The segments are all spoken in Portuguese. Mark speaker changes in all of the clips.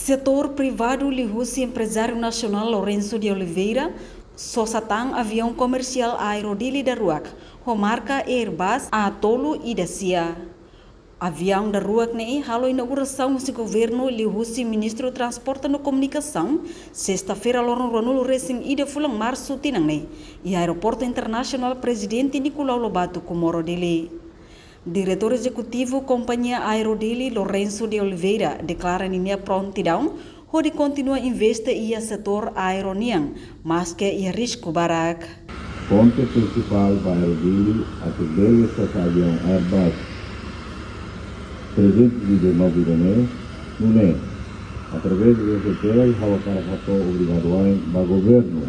Speaker 1: Setor privado lihusi empresário nacional Lourenço de Oliveira, sosatang avião comercial Aerodili da Ruak, marca Airbus a Tolo e da CIA. Avião da Ruak ne halo inauguração do governo lihusi ministro do transporte e comunicação, sexta-feira lorong Ronul Racing ida fulang março tinang ne, e aeroporto internacional presidente Nicolau Lobato Comoro Dili. Diretor executivo Companhia Aerodili Lourenço de Oliveira declara linha prontidão onde continua a investir em setor aeronian, mas que é risco barak.
Speaker 2: Ponto principal para Aerodili atender esse avião Airbus 319 não é através do secretário de Estado obrigado ao governo,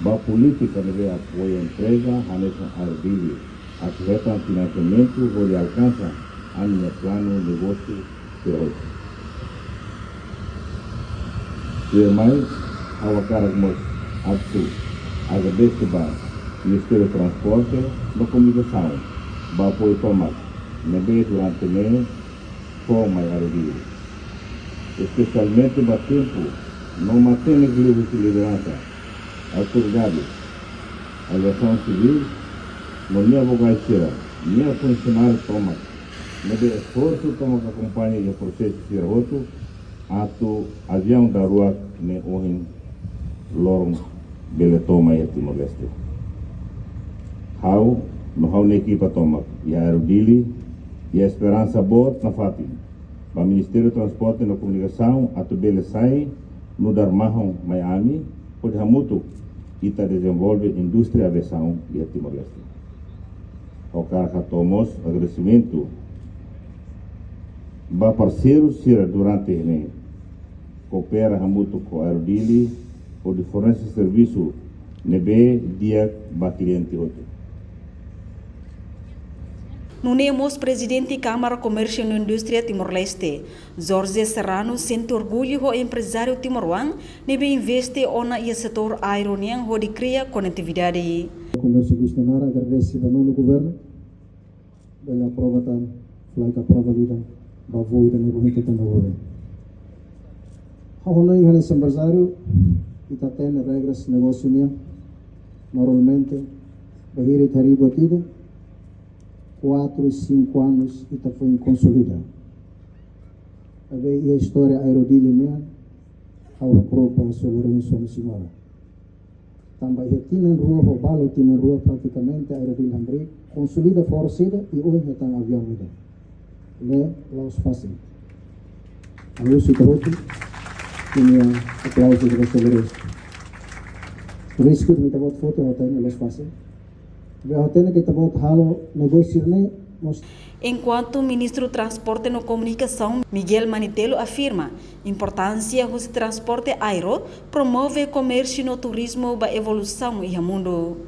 Speaker 2: a política de apoio à empresa a Aerodili. Atleta financiamento onde alcança a minha plano de negócio de hoje. E mais, ao cargo agradeço ao Ministério do Transporte e Comunicação, o apoio tomado, durante o mês, como a Aerodili. Especialmente no tempo, não mantém livre de liderança, autoridades, aviação civil, não minha vogaceira, minha funcionário toma, mas esforço toma que acompanha o processo de roto, ato avião da rua ne ohin lorong bele toma e Timor-Leste. How na equipa toma e a Aerodili e a esperança boa na Fati, para o Ministério do Transporte e Comunicação, ato bele sai no Darmahon Miami, pode hamuto e desenvolve indústria aviação e a Timor-Leste. Ao cara que tomamos agradecimento para parceiros durante o coopera muito com a Aerodili por fornecer serviço nebe dia para cliente outro.
Speaker 1: Nunemos presidente Câmara Comércio e Indústria Timor-Leste, Jorge Serrano, sente orgulho do empresário timoroan nebe investe ona e setor aeronian onde cria conectividade.
Speaker 3: O comércio gestionário agradece ao novo governo pela aprovação, a prova vida, a voa da negociação também agora. Ao não esse empresário, está tendo regras de negócio normalmente, a ir a batida, 4 e 5 anos e está foi consolidado. A história Aerodili ao grupo a Lourenço de Senhora. Também tinan rua robalo tinan rua praticamente Aerodili Hambri consolida forcida e hoje está em avião ida. Le los fácil. A luz e trote tinha aplauso de Lourenço. Risco de meter foto hotel los fácil.
Speaker 1: Enquanto ministro do Transporte e Comunicação, Miguel Manitelo afirma a importância do transporte aéreo promove comércio e turismo para a evolução e o mundo.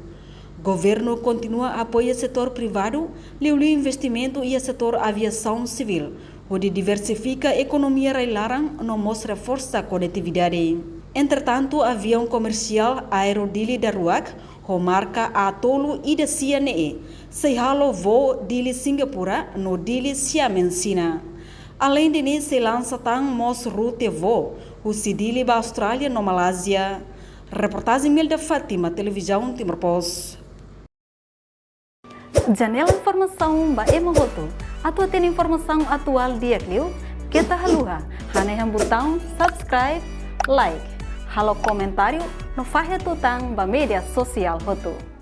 Speaker 1: O governo continua a apoiar o setor privado, o investimento e o setor aviação civil, onde diversifica a economia railaran e mostra força a conectividade. Entretanto, o avião comercial Aerodili da Ruak, marca a Tolo e da CNE, se halo voo Dili Singapura no Dili Siamensina. Além de nisso, se lança tão mos route voo, o Sidili para a Austrália no Malásia. Reportagem Mil da Fátima, televisão Timor-Post.
Speaker 4: Janela informação ba emogoto. Atua tem informação atual dia clio, kita haluha, haneham botão subscribe, like, halo comentário, no fahe tutang ba media sosial hotu.